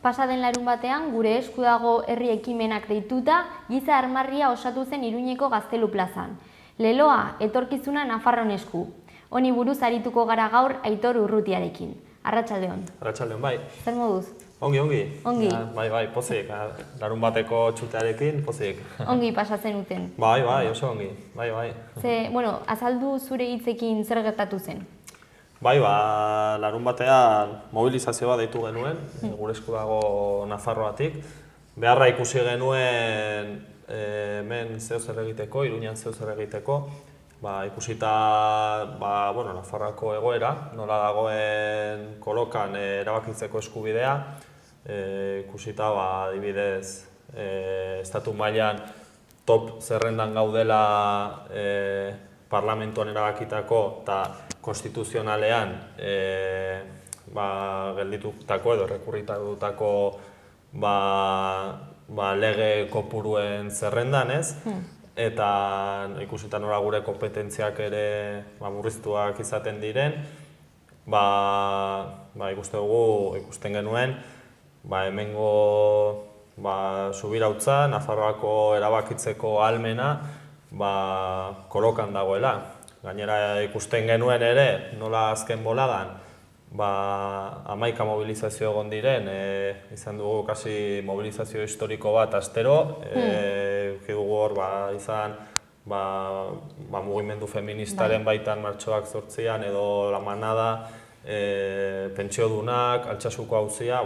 Pasaden larun batean, gure esku dago herri ekimenak deituta, giza armarria osatu zen Iruñeko Gaztelu plazan. Leloa, etorkizuna Nafarron esku. Honi buruz arituko gara gaur Aitor Urrutiarekin. Arratsaldeon. Arratsaldeon, bai. Zer moduz? Ongi. Ongi. Bai, pozik. Larun bateko txutearekin, pozik. Ongi pasatzen uten. Bai, oso ongi. Bai. Azaldu zure hitzekin zer gertatu zen? Bai, larun batean mobilizazio bat deitu genuen, gure esku dago Nafarroatik. Beharra ikusi genuen hemen zeo zer egiteko, Iruñan zeo zer egiteko. Ikusita Nafarroako egoera, nola dagoen kolokan erabakitzeko eskubidea. Ikusita, adibidez, estatu mailan top zerrendan gaudela parlamentuan erabakitako eta konstituzionalean gelditutako edo errekurritutako lege kopuruen zerrendan, ez? Eta ikusita nola gure kompetentziak ere murriztuak izaten diren, ikusten genuen, hemengo subirautza, Nafarroako erabakitzeko ahalmena kolokan dagoela. Gainera ikusten genuen ere, nola azken boladan, 11 mobilizazio egon diren, izan dugu kasi mobilizazio historiko bat astero, dugu hor izan mugimendu feministaren baitan martxoak 8an edo La Manada, pentsiodunak, Altsasuko auzia,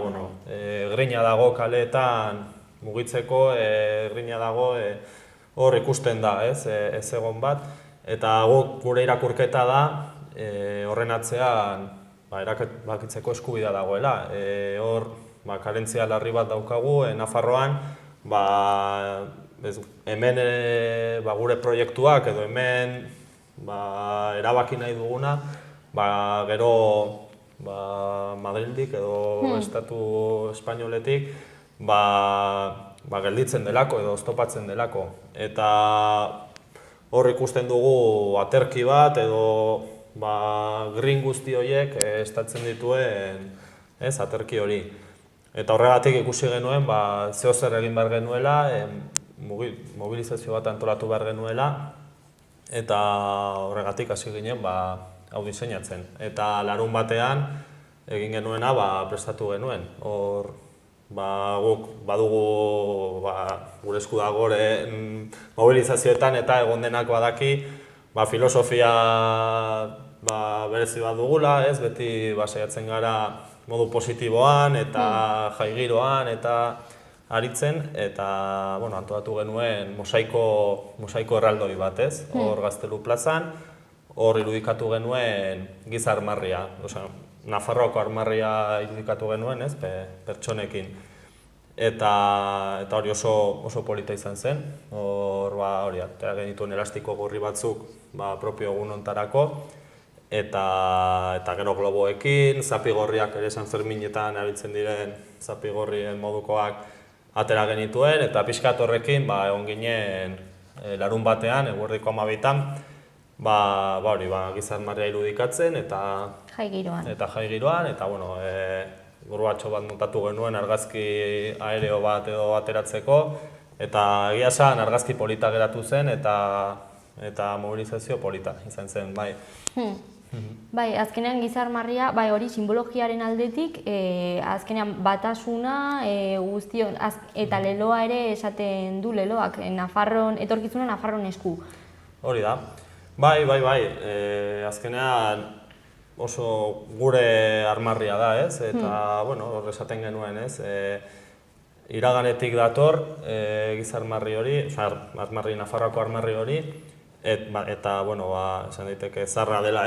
grina dago kaleetan mugitzeko, grina dago hor ikusten da, ez egon bat, eta gure irakurketa da horren atzean erabakitzeko eskubidea dagoela. Hor, karentzia larri bat daukagu, Nafarroan, hemen gure proiektuak edo hemen erabaki nahi duguna, gero Madrildik edo Estatu Espainoletik gelditzen delako edo oztopatzen delako. Eta hor ikusten dugu aterki bat edo green guzti horiek estatzen dituen aterki hori. Eta horregatik ikusi genuen zeo zer egin behar genuela, mobilizazio bat antolatu behar genuela, eta horregatik hasi ginen hau diseinatzen. Eta larun batean egin genuena prestatu genuen. Hor guk badugu gure esku dagoen mobilizazioetan eta egon denak badaki filosofia berezi bat dugula, beti saiatzen gara modu positiboan eta jaigiroan eta aritzen, eta antolatu genuen mosaiko erraldoi bat, hor Gaztelu plazan, hor irudikatu genuen giza armarria, Nafarroako armarria irudikatu genuen, pertsonekin. Eta hori oso polita izan zen, hor atera genituen elastiko gorri batzuk propio egun hontarako, eta gero globoekin, zapi gorriak ere San Ferminetan erabiltzen diren zapi gorrien modukoak atera genituen, eta pixkat horrekin egon ginen larun batean, eguerdiko 12an, giza armarria irudikatzen eta jaigiroan, eta buruatxo bat montatu genuen argazki aereo bat edo ateratzeko, eta egia esan argazki polita geratu zen eta mobilizazio polita izan zen, bai. Azkenean giza armarria, hori simbologiaren aldetik, azkenean batasuna guztion, eta leloa ere esaten du leloak, etorkizuna Nafarron esku. Hori da. Bai, azkenean oso gure armarria da, eta hor esaten genuen, iraganetik dator giza armarri hori, Nafarroako armarri hori, eta esan daiteke zarra dela,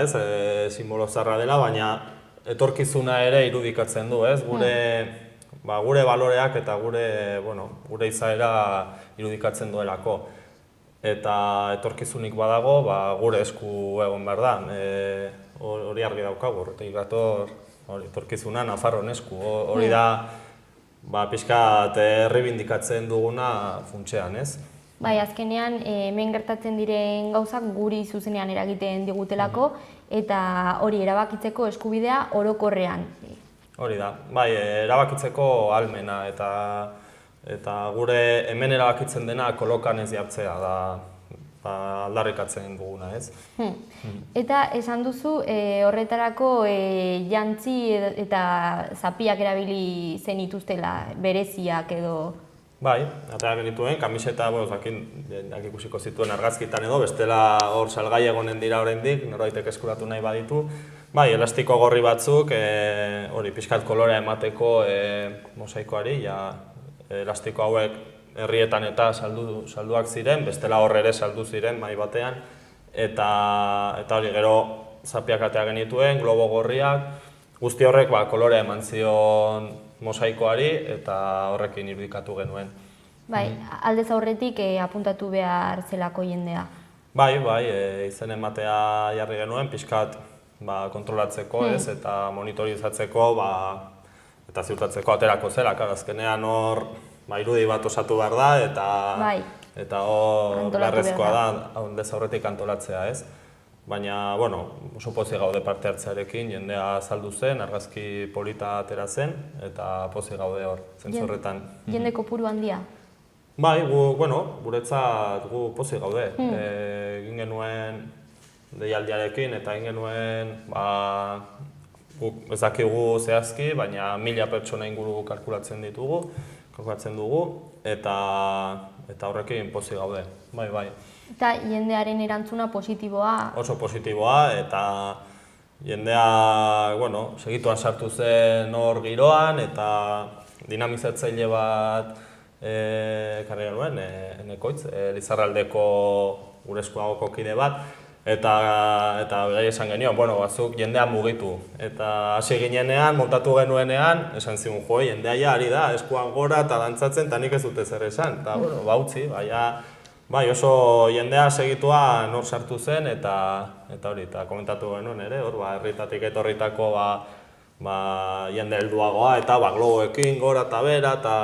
simbolo zarra dela, baina etorkizuna ere irudikatzen du, gure baloreak eta gure izaera irudikatzen duelako. Eta etorkizunik badago, gure esku egon behar da. Hori argi daukagu, horretik dator etorkizuna Nafarron esku. Hori da pixkat errebindikatzen duguna funtsean, ez? Azkenean, hemen gertatzen diren gauzak guri zuzenean eragiten digutelako, eta hori erabakitzeko eskubidea orokorrean. Hori da, bai, erabakitzeko ahalmena eta gure hemen erabakitzen dena kolokan ez jartzea da aldarrikatzen duguna, ez? Eta esan duzu horretarako jantzi eta zapiak erabili zenituztela, bereziak edo... Bai, atera genituen, kamiseta, jak ikusiko zituen argazkitan edo, bestela hor salgai egonen dira oraindik, norbaitek eskuratu nahi baditu. Bai, elastiko gorri batzuk, hori pixkat kolorea emateko mosaikoari, elastiko hauek herrietan eta salduak ziren, bestela hor ere saldu ziren mai batean, eta hori gero zapiak atera genituen, globo gorriak, guzti horrek kolorea eman zion mosaikoari eta horrekin irudikatu genuen. Bai, aldez aurretik apuntatu behar zelako jendea. Bai, izen ematea jarri genuen, pixkat kontrolatzeko ez, eta monitorizatzeko eta ziurtatzeko aterako zela. Azkenean hor irudi bat osatu behar da eta hor beharrezkoa da aldez aurretik antolatzea ez. Baina, oso pozik gaude parte hartzearekin, jendea saldu zen, argazki polita atera zen, eta pozik gaude hor, zentzorretan. Jende kopuru handia? Bai, guretzat gu pozik gaude. Egin genuen deialdiarekin, eta egin genuen, ez dakigu zehazki, baina 1000 pertsona inguru kalkulatzen dugu, eta horrekin pozik gaude, bai. Eta jendearen erantzuna positiboa? Oso positiboa, eta jendea, segituan sartu zen hor giroan, eta dinamizatzaile bat ekarri genuen, Enekoitz, Lizarraldeko gure eskuagoko kide bat, eta gai esan genion, batzuk jendea mugitu. Eta hasi ginenean, montatu genuenean, esan zigun, jendea ari da, eskuan gora eta dantzatzen, eta nik ez dute zer esan. Eta, bautzi, bai, oso jendea segituan hor sartu zen, eta hori, eta komentatu genuen ere, hor, herritatik etorritako jende helduagoa, eta globoekin gora eta bera, eta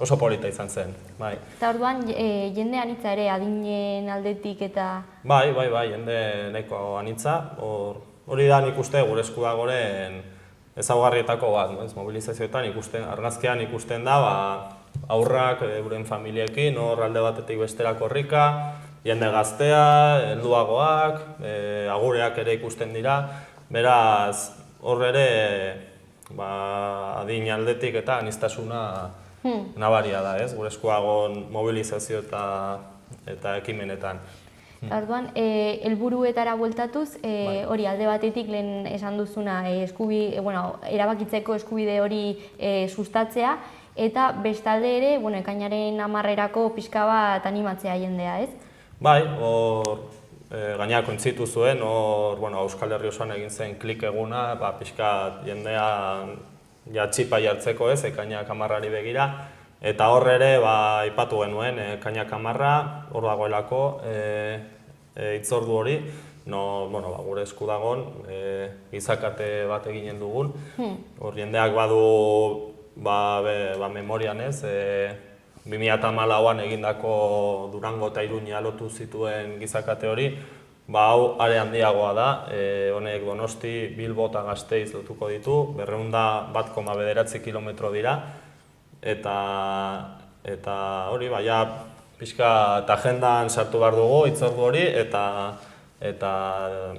oso polita izan zen, bai. Eta orduan, jende anitza ere, adinen aldetik eta... Bai, jende nahiko anitza, hori da nik uste gure eskudagoren ezaugarrietako bat, mobilizazioetan argazkian ikusten da, aurrak euren familiekin, hor alde batetik bestera korrika, jende gaztea, helduagoak, agureak ere ikusten dira, beraz hor ere adin aldetik eta aniztasuna nabaria da, gure eskuagon mobilizazio eta ekimenetan. Orduan, helburuetara bueltatuz, hori alde batetik lehen esan duzuna erabakitzeko eskubide hori sustatzea, eta bestalde ere, ekainaren 10erako pixka bat animatzea jendea, ez? Bai, hor gainera kointzitu zuen, hor Euskal Herri osoan egin zen klik eguna, pixka jendea txipa jartzeko ez, ekainak 10 begira, eta hor ere aipatu genuen ekainak 10, hor dagoelako hitzordu hori, gure esku dagon gizakate bat eginen dugun, hor jendeak badu memorian ez, 2014an egindako Durango eta Iruña lotu zituen gizakate hori, hau are handiagoa da, honek Donosti, Bilbo eta Gasteiz lotuko ditu, 101,9 kilometro dira, eta hori, pixka eta agendan sartu behar dugu hitzordu hori, eta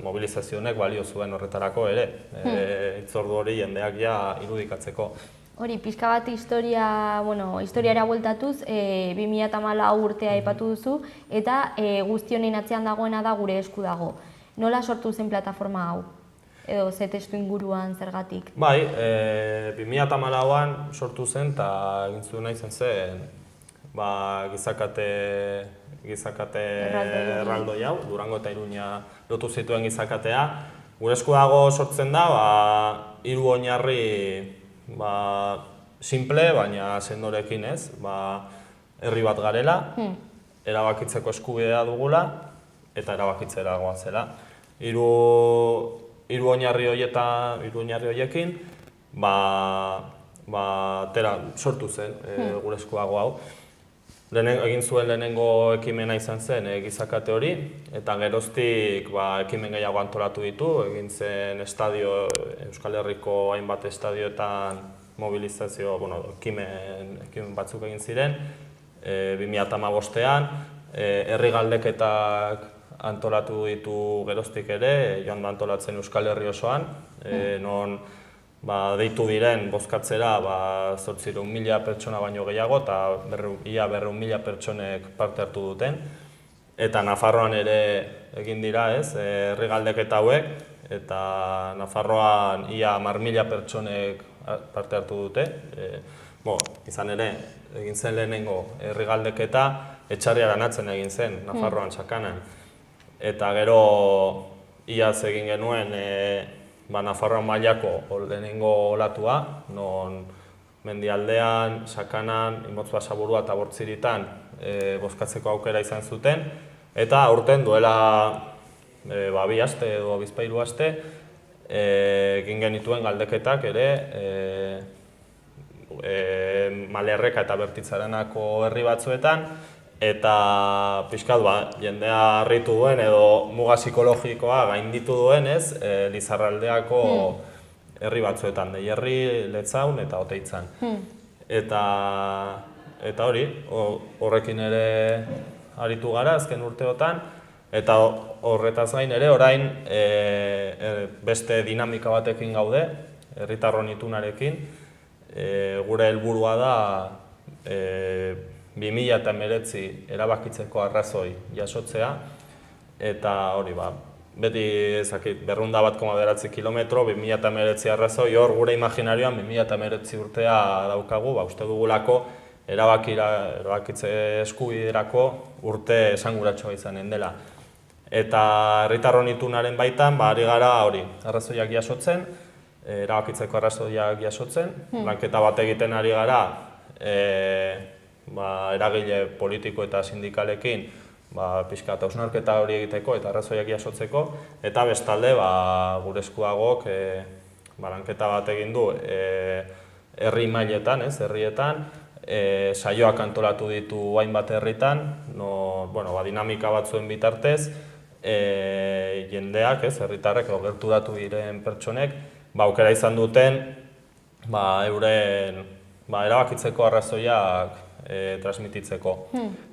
mobilizazio honek balio zuen horretarako ere, hitzordu hori jendeak irudikatzeko. Hori, pixka bat historiara bueltatuz, 2014 urtea aipatu duzu, eta guzti honen atzean dagoena da gure esku dago. Nola sortu zen plataforma hau? Edo ze testu inguruan zergatik? Bai, 2014an sortu zen eta egin zuen nahi zen gizakate erraldoi hau, Durango eta Iruña lotu zituen gizakatea. Gure esku dago sortzen da, 3 oinarri simple, baina sendorekin ez, herri bat garela, erabakitzeko eskubidea dugula, eta erabakitzera goazela. 3 oinarri horiekin, sortu zen gure esku dago hau. egin zuen lehenengo ekimena izan zen gizakate hori, eta geroztik ekimen gehiago antolatu ditu, egin zen Euskal Herriko hainbat estadioetan mobilizazio, ekimen batzuk egin ziren, 2015ean, herri galdeketak antolatu ditu geroztik ere, joan da antolatzen Euskal Herri osoan, non deitu diren bozkatzera 800.000 pertsona baino gehiago eta ia 200.000 pertsonek parte hartu duten. Eta Nafarroan ere egin dira, herri galdeketa hauek, eta Nafarroan ia 10.000 pertsonek parte hartu dute. Izan ere, egin zen lehenengo herri galdeketa, Etxarriaran atzen egin zen, Nafarroan, Sakanan. Eta gero, iaz egin genuen, Nafarroan mailako lehenengo olatua, non Mendialdean, Sakanan, Imotz Basaburua eta Bortziritan bozkatzeko aukera izan zuten, eta aurten duela 2 aste edo 3 aste egin genituen galdeketak ere Malerreka eta Bertitzarenako herri batzuetan, eta pixkat jendea harritu duen edo muga psikologikoa gainditu duenez Lizarraldeako herri batzuetan, Deierri, Letzaun eta Oteitzan. Eta hori, horrekin ere aritu gara azken urteotan, eta horretaz gain ere orain beste dinamika batekin gaude, herritarron itunarekin. Gure helburua da 2019 erabakitzeko arrazoi jasotzea, eta hori beti 201,9 kilometro, 2019 arrazoi, hor gure imaginarioan 2019 urtea daukagu, uste dugulako erabakitze eskubiderako urte esanguratsua izanen dela. Eta herritarron itunaren baitan, ari gara hori, arrazoiak jasotzen, erabakitzeko arrazoiak jasotzen, lanketa bat egiten ari gara, eragile politiko eta sindikalekin pixka eta hausnarketa hori egiteko eta arrazoiak jasotzeko, eta bestalde gure eskuagok lanketa bat egin du herri mailetan, herrietan, saioak antolatu ditu hainbat herritan, dinamika batzuen bitartez, jendeak, herritarrek edo gerturatu diren pertsonek, aukera izan duten euren erabakitzeko arrazoiak transmititzeko.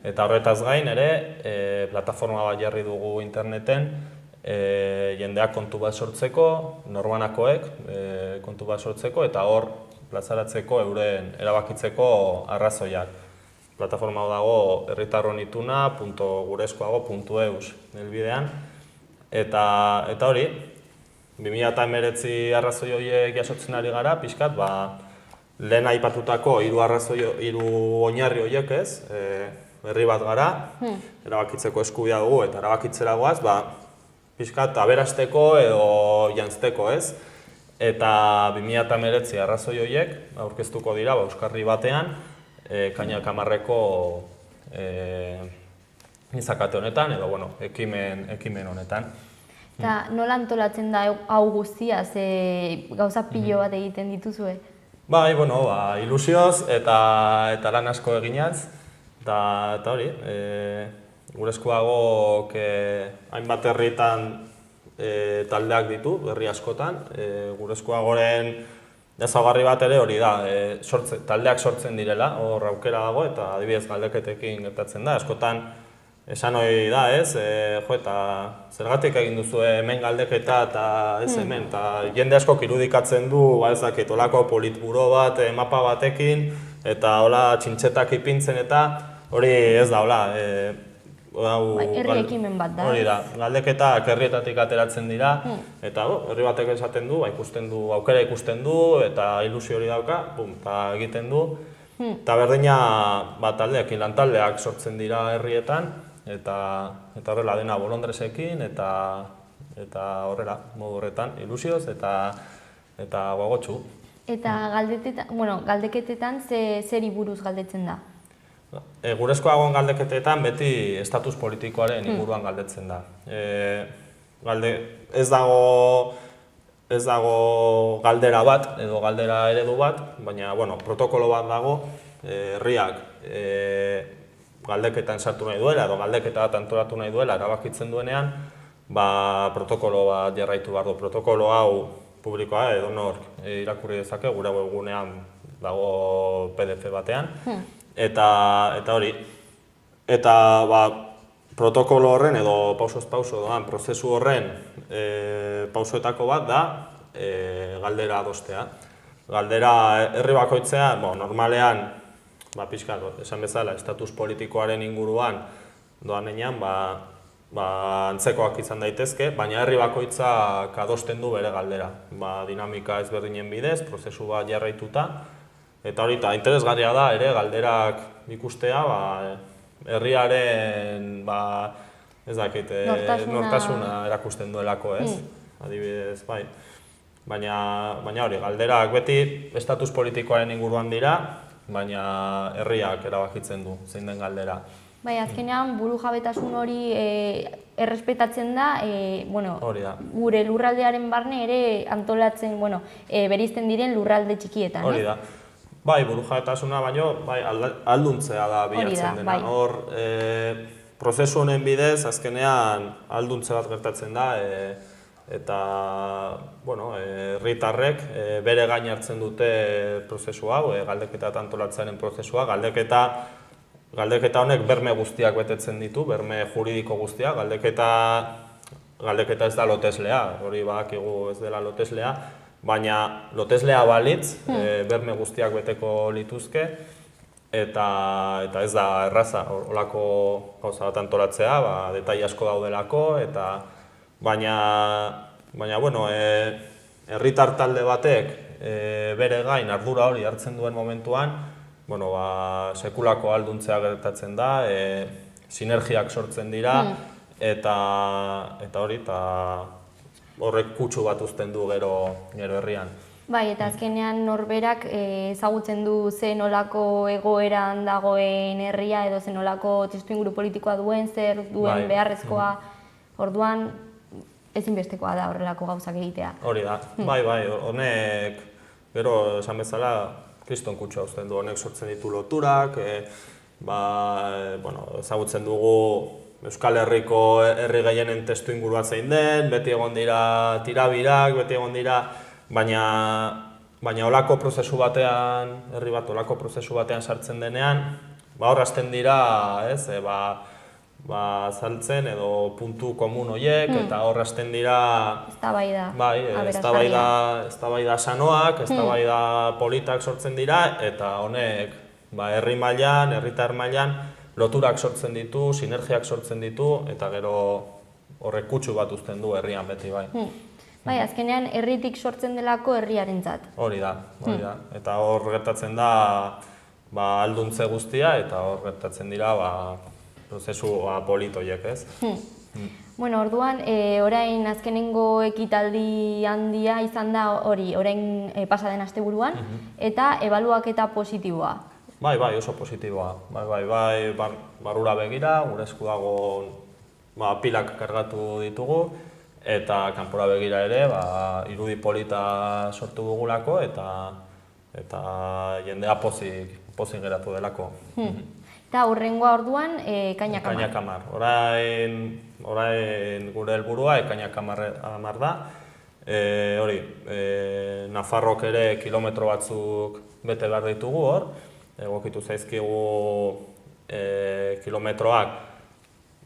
Eta horretaz gain ere, plataforma bat jarri dugu interneten, jendeak kontu bat sortzeko, norbanakoek kontu bat sortzeko, eta hor plazaratzeko euren erabakitzeko arrazoiak. Plataforma dago herritarronituna.gureskoago.eus helbidean. Eta hori, 2019 arrazoi horiek jasotzen ari gara, pixkat, lehen aipatutako 3 oinarri horiek ez, herri bat gara, erabakitzeko eskubidea dugu eta erabakitzera goaz, pixkat aberasteko edo jantzteko ez. Eta 2019 arrazoi horiek aurkeztuko dira Euskarri batean, Kainak 10ko gizakate honetan edo ekimen honetan. Eta nola antolatzen da hau guztia, gauza pilo bat egiten dituzue? Ilusioz eta lan asko eginaz, eta hori, gure eskuagok hainbat herritan taldeak ditu, herri askotan, gure eskuagoren ezaugarri bat ere hori da, taldeak sortzen direla, hor aukera dago eta adibidez galdeketekin gertatzen da, askotan esan hori da ez, eta zergatik egin duzu hemen galdeketa eta ez hemen, eta jende askok irudikatzen du, olako politburo bat, mapa batekin, eta hola txintxetak ipintzen eta hori ez da, hola, herri ekimen bat da. Hori da, galdeketak herrietatik ateratzen dira, eta herri batek esaten du, aukera ikusten du, eta ilusio hori dauka, eta egiten du. Eta berdina taldeekin, lantaldeak sortzen dira herrietan, eta horrela dena bolondresekin, eta horrela, modu horretan, ilusioz eta gogotsu. Eta galdeketetan zeri buruz galdetzen da? Gure eskuagoen galdeketetan beti estatus politikoaren inguruan galdetzen da. Ez dago galdera bat edo galdera eredu bat, baina protokolo bat dago, herriak galdeketan sartu nahi duela edo galdeketa bat antolatu nahi duela erabakitzen duenean, protokolo bat jarraitu behar du. Protokolo hau publikoa edonor irakurri dezake, gure webgunean dago PDF batean. Eta hori. Eta protokolo horren edo pausoz pauso doan prozesu horren pausoetako bat da galdera adostea. Galdera herri bakoitzean, normalean, pixkat, esan bezala, estatus politikoaren inguruan doan enean, antzekoak izan daitezke, baina herri bakoitzak adosten du bere galdera. Dinamika ezberdinen bidez, prozesu bat jarraituta, eta hori, interesgarria da ere galderak ikustea, herriaren, ez dakit, nortasuna erakusten duelako, ez? Adibidez, bai. Baina hori, galderak beti estatus politikoaren inguruan dira, baina herriak erabakitzen du, zein den galdera. Bai, azkenean burujabetasun hori errespetatzen da, gure lurraldearen barne ere antolatzen, bereizten diren lurralde txikietan. Hori da. Bai, burujabetasuna baino, alduntzea da bilatzen dena. Hor, prozesu honen bidez, azkenean alduntze bat gertatzen da, eta, herritarrek bere gain hartzen dute prozesu hau, galdeketa eta antolatzearen prozesua. Galdeketa honek berme guztiak betetzen ditu, berme juridiko guztiak. Galdeketa ez da loteslea, hori badakigu ez dela loteslea, baina loteslea balitz, berme guztiak beteko lituzke, eta ez da erraza, holako gauza bat antolatzea, detai asko daudelako, baina, herritar talde batek bere gain ardura hori hartzen duen momentuan, sekulako alduntzea gertatzen da, sinergiak sortzen dira, eta hori, horrek kutsu bat uzten du gero herrian. Bai, eta azkenean norberak ezagutzen du ze nolako egoeran dagoen herria edo ze nolako testuinguru politikoa duen, zer duen beharrezkoa, orduan ezinbestekoa da horrelako gauzak egitea. Hori da, bai, honek, gero esan bezala, kriston kutsua uzten du, honek sortzen ditu loturak, ezagutzen dugu Euskal Herriko herri gehienen testuingurua zein den, beti egon dira tirabirak, beti egon dira, baina holako prozesu batean, herri bat holako prozesu batean sartzen denean, hor hasten dira, azaltzen edo puntu komun horiek, eta hor hasten dira eztabaida sanoak, eztabaida politak sortzen dira, eta honek herri mailan, herritar mailan, loturak sortzen ditu, sinergiak sortzen ditu, eta gero horrek kutsu bat uzten du herrian beti, bai. Bai, azkenean herritik sortzen delako herriarentzat. Hori da. Eta hor gertatzen da alduntze guztia, eta hor gertatzen dira prozesu politoiek, ez? Orduan, orain azkenengo ekitaldi handia izan da hori, orain pasaden asteburuan, eta ebaluaketa positiboa. Bai, oso positiboa. Bai, barrura begira, gure esku dago pilak kargatu ditugu, eta kanpora begira ere, irudi polita sortu dugulako, eta jendea pozik geratu delako. Eta hurrengoa orduan, ekainak 10. Ekainak 10. Orain gure helburua ekainak 10 da. Nafarrok ere kilometro batzuk bete behar ditugu hor, egokitu zaizkigu kilometroak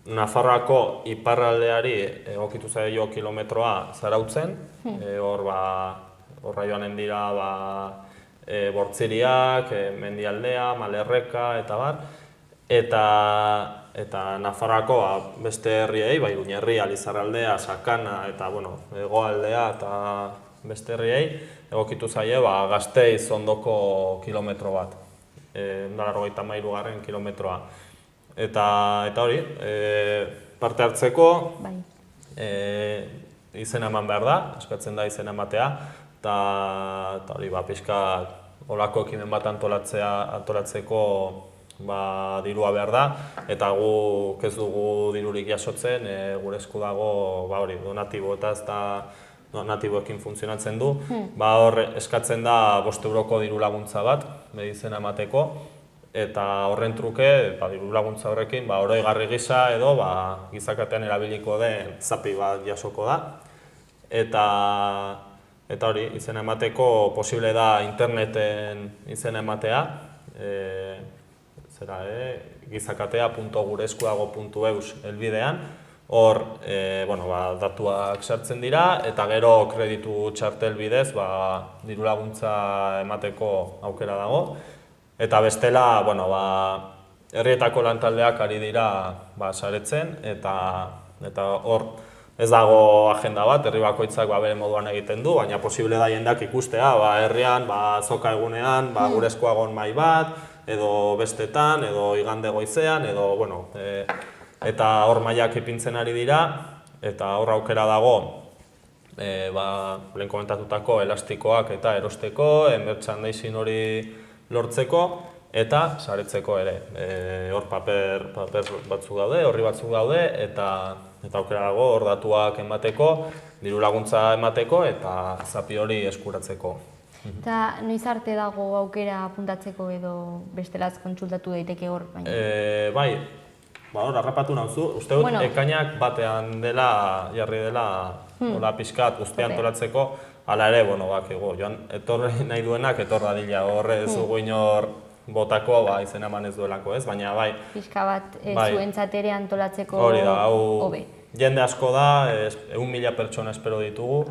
Nafarroako iparraldeari egokitu zaio kilometroa zarautzen, horra joanen dira Bortziriak, Mendialdea, Malerreka eta bar, eta Nafarroako beste herriei, Iruñerria, Lizarraldea, Sakana eta Hegoaldea eta beste herriei egokitu zaie Gasteiz ondoko kilometro bat. 193. kilometroa. Eta hori, parte hartzeko izena eman behar da, eskatzen da izena ematea, eta hori, pixka holako ekimen bat antolatzeko dirua behar da, eta guk ez dugu dirurik jasotzen, gure esku dago donatibo eta ez da donatiboekin funtzionatzen du. Hor eskatzen da 5 euroko diru laguntza bat, izena emateko, eta horren truke, diru laguntza horrekin, oroigarri gisa edo gizakatean erabiliko den zapi bat jasoko da. Eta hori, izena emateko posible da interneten izena ematea, gizakatea.gureskuago.eus helbidean, hor datuak sartzen dira, eta gero kreditu txartel bidez diru laguntza emateko aukera dago. Eta bestela, herrietako lantaldeak ari dira saretzen, eta hor ez dago agenda bat, herri bakoitzak bere moduan egiten du, baina posible da jendeak ikustea, herrian, azoka egunean, Gureskuagon mahai bat, edo bestetan, edo igande goizean, edo, eta hor mahaiak ipintzen ari dira, eta hor aukera dago, lehen komentatutako elastikoak eta erosteko, merchandising hori lortzeko, eta saretzeko ere. Hor paper batzuk daude, horri batzuk daude, eta aukera dago hor datuak emateko, diru laguntza emateko, eta zapi hori eskuratzeko. Eta noiz arte dago aukera apuntatzeko edo bestelaz kontsultatu daiteke hor? Bai, hor harrapatu nauzu. Uste dut ekainak batean dela, jarri dela, hola pixkat guztian antolatzeko, hala ere, joan etorri nahi duenak etor dadila, hor ez dugu inor botako izena eman ez duelako ez, baina bai. Pixka bat zuentzat ere antolatzeko hobe. Hori da, hau jende asko da, 1.000 pertsona espero ditugu,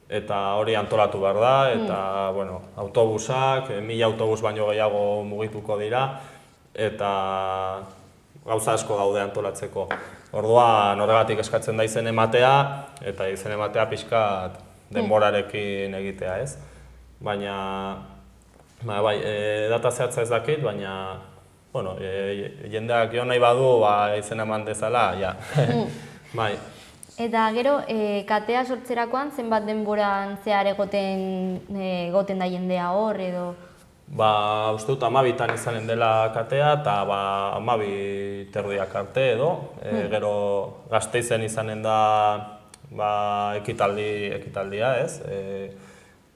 eta hori antolatu behar da, eta autobusak, 1.000 autobus baino gehiago mugituko dira, eta gauza asko daude antolatzeko. Orduan horregatik eskatzen da izen ematea, eta izen ematea pixkat denborarekin egitea ez. Baina, data zehatza ez dakit, baina jendeak joan nahi badu izen eman dezala, ja. Eta gero, katea sortzerakoan zenbat denboran zehar egoten da jendea hor edo? Uste dut 12tan izanen dela katea eta 12 terdiak arte edo. Gero Gasteizen izanen da ekitaldia ez.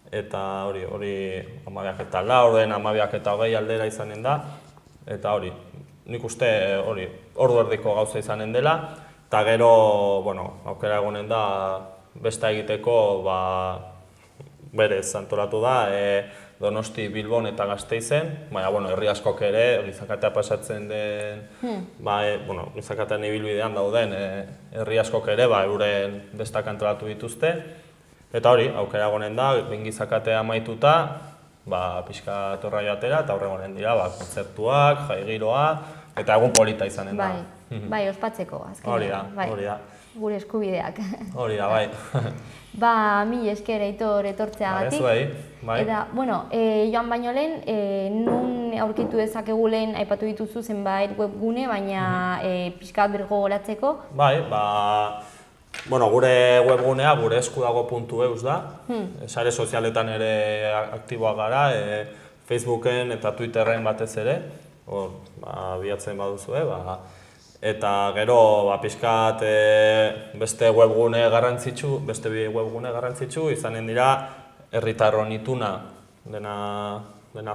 Eta hori 12:04, 12:20 aldera izanen da. Eta hori, nik uste ordu erdiko gauza izanen dela. Eta gero, aukera egonen da besta egiteko berez antolatu da Donosti, Bilbon eta Gasteizen, baina herri askok ere, gizakatea pasatzen den, gizakatean ibilbidean dauden herri askok ere euren bestak antolatu dituzte. Eta hori, aukera egonen da, behin gizakatea amaituta, pixka torra joatera, eta horre egonen dira, kontzertuak, jaigiroa, eta egun polita izanen da. Bai, ospatzeko, azkenean. Hori da. Gure eskubideak. Hori da, bai. Mila esker Aitor etortzeagatik. Bai. Eta, joan baino lehen, nun aurkitu dezakegu lehen aipatu dituzu zenbait webgune, baina pixkat birgo goratzeko. Bai, gure webgunea gureskudago.eus da. Sare sozialetan ere aktiboak gara, Facebooken eta Twitterren batez ere. Hor, bilatzen baduzue, eta gero pixkat beste webgune garrantzitsu izanen dira herritarron ituna dena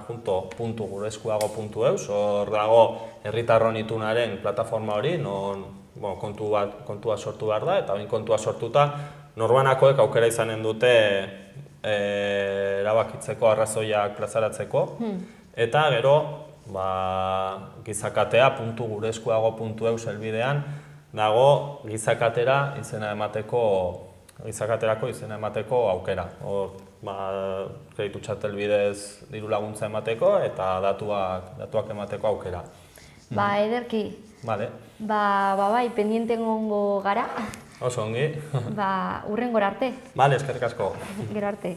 junto .gureskudago.eus, hor dago herritarron itunaren plataforma hori, non kontua sortu behar da, eta bain kontua sortuta norbanakoek aukera izanen dute erabakitzeko arrazoiak plazaratzeko, eta gero gizakatea.gureskuago.eus helbidean dago gizakaterako izena emateko aukera. Hor, kreditu txartel bidez diru laguntza emateko eta datuak emateko aukera. Ederki. Bale. Bai, pendiente egongo gara. Oso ongi. Hurrengora arte. Bale, eskerrik asko. Gero arte.